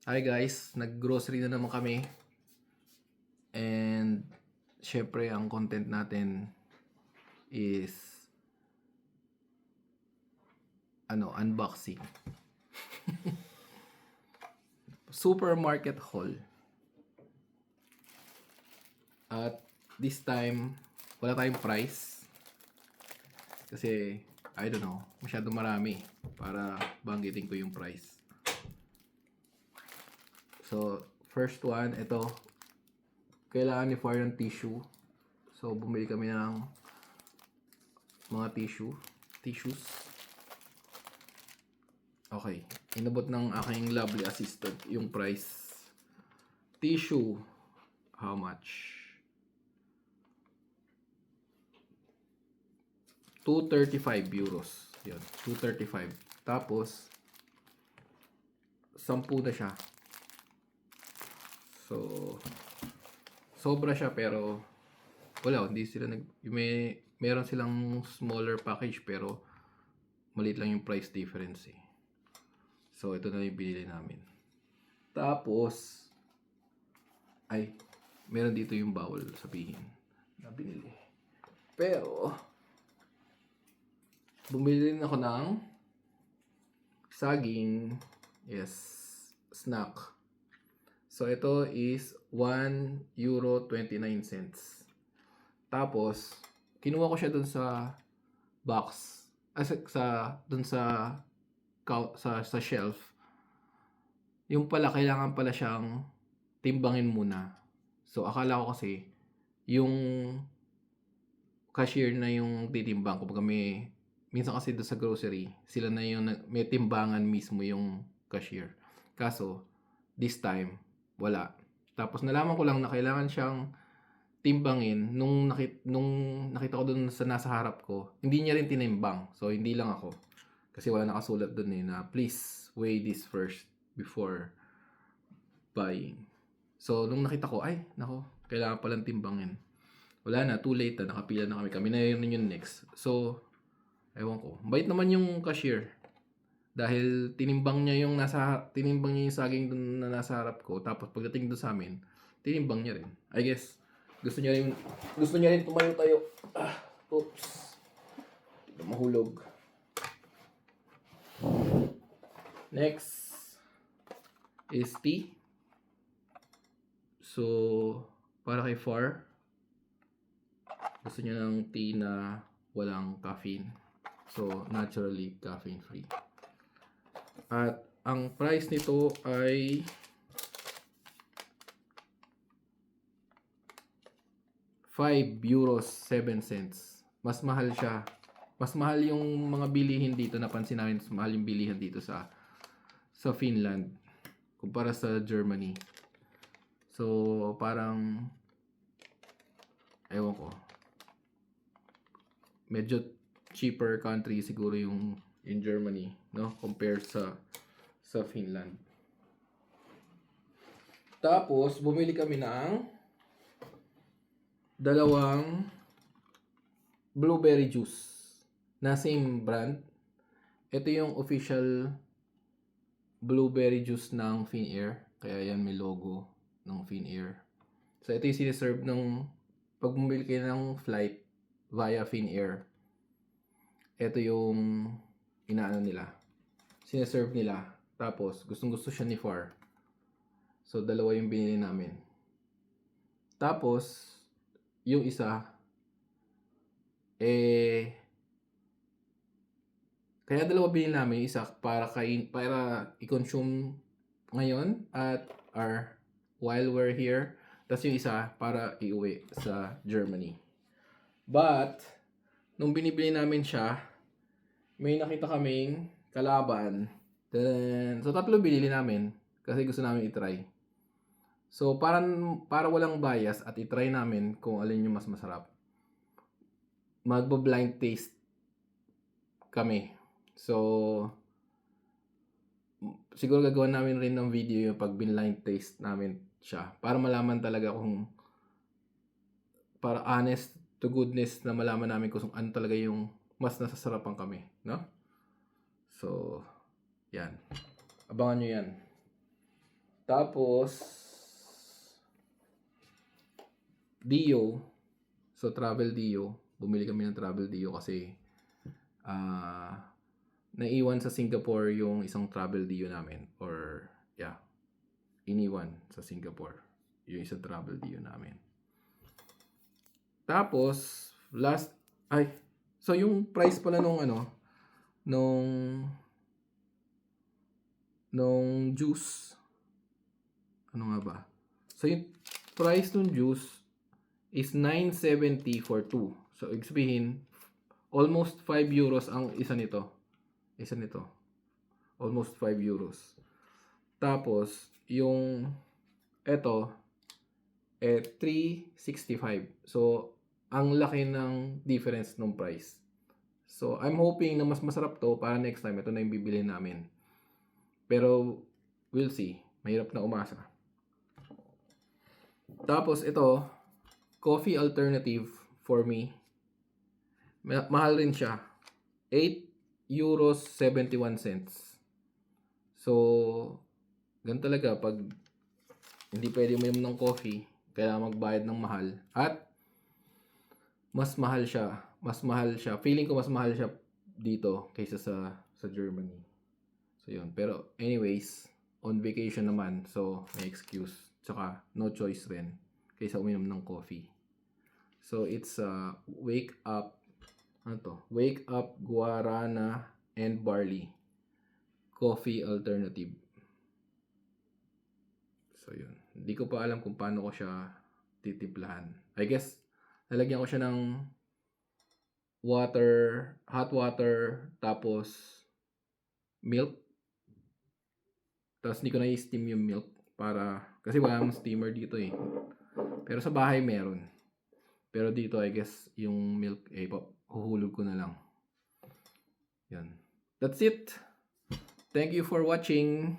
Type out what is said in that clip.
Hi guys, nag-grocery na naman kami. And syempre ang content natin is unboxing. Supermarket haul. At this time, wala tayong price. Kasi, I don't know, masyado marami para banggitin ko yung price. So, first one, ito. Kailangan ni Far ng tissue. So, bumili kami ng mga tissues. Okay, inabot ng aking lovely assistant yung price. Tissue, how much? 235 euros. Yun, 235. Tapos, 10 na siya. So, sobra siya pero wala, hindi sila meron silang smaller package pero maliit lang yung price difference eh. So, ito na yung binili namin. Tapos, meron dito yung bawal sabihin na binili. Pero, bumili rin ako ng saging, snack. So, ito is 1 euro 29 cents. Tapos, kinuha ko siya dun sa box. Dun sa shelf. Yung pala, kailangan pala siyang timbangin muna. So, akala ko kasi, yung cashier na yung titimbang. Kumbaga minsan kasi doon sa grocery, sila na yung may timbangan mismo yung cashier. Kaso, this time, wala. Tapos nalaman ko lang na kailangan siyang timbangin nung nakita ko doon sa nasa harap ko. Hindi niya rin tinimbang. So, hindi lang ako. Kasi wala nakasulat doon na please weigh this first before buying. So, nung nakita ko, kailangan palang timbangin. Wala na, too late na, nakapila na kami. Kami na yun yung next. So, ewan ko. Bait naman yung cashier. Dahil tinimbang niya yung saging dun na nasa harap ko. Tapos pagdating doon sa amin, tinimbang niya rin. I guess, gusto niya rin tumayo tayo. Oops. Mahulog. Next is tea. So, para kay Far, gusto niya ng tea na walang caffeine. So, naturally caffeine free. At ang price nito ay 5 euros 7 cents. Mas mahal siya. Mas mahal yung mga bilihin dito. Napansin namin, mas mahal yung bilihin dito sa Finland kumpara sa Germany. So, parang ewan ko. Medyo cheaper country siguro yung in Germany, no? Compared sa Finland. Tapos, bumili kami ng dalawang blueberry juice na same brand. Ito yung official blueberry juice ng Finnair. Kaya yan may logo ng Finnair. So, ito yung siniserve ng pag bumili kayo ng flight via Finnair. Ito yung inaano nila. Siniserve nila. Tapos, gustong-gusto siya ni Far. So, dalawa yung binili namin. Tapos, yung isa, kaya dalawa binili namin. Isa para i-consume ngayon at while we're here. Tapos yung isa para iuwi sa Germany. But, nung binibili namin siya, may nakita kaming kalaban. So, tatlo binili namin kasi gusto namin itry. So, para walang bias at itry namin kung alin yung mas masarap, magbo-blind taste kami. So, siguro gagawin namin rin ng video yung pag blind taste namin siya para malaman talaga para honest to goodness na malaman namin kung ano talaga yung mas nasasarapan kami, no? So, yan. Abangan nyo yan. Tapos, Dio. So, Travel Dio. Bumili kami ng Travel Dio kasi naiwan sa Singapore yung isang Travel Dio namin. Or, yeah, iniwan sa Singapore yung isang Travel Dio namin. Tapos, so yung price pala nung juice, ano nga ba? So yung price nung juice is 970 for 2. So ibig sabihin, almost 5 euros ang isa nito. Almost 5 euros. Tapos, yung eto, 365. So, ang laki ng difference ng price. So, I'm hoping na mas masarap to para next time. Ito na yung bibili namin. Pero, we'll see. Mahirap na umasa. Tapos, ito, coffee alternative for me. Mahal rin siya. 8 euros 71 cents. So, ganun talaga pag hindi pwede uminom ng coffee, kailangan magbayad ng mahal. At mas mahal siya. Feeling ko mas mahal siya dito kaysa sa Germany. So, yun. Pero, anyways, on vacation naman. So, may excuse. Tsaka, no choice rin kaysa uminom ng coffee. So, it's Wake Up. Ano to? Wake Up Guarana and Barley Coffee Alternative. So, yun. Hindi ko pa alam kung paano ko siya titimplahan. I guess, lalagyan ko siya ng hot water, tapos milk. Tapos hindi ko na i-steam yung milk kasi wala namang steamer dito eh. Pero sa bahay meron. Pero dito I guess yung milk huhulog ko na lang. Yan. That's it. Thank you for watching.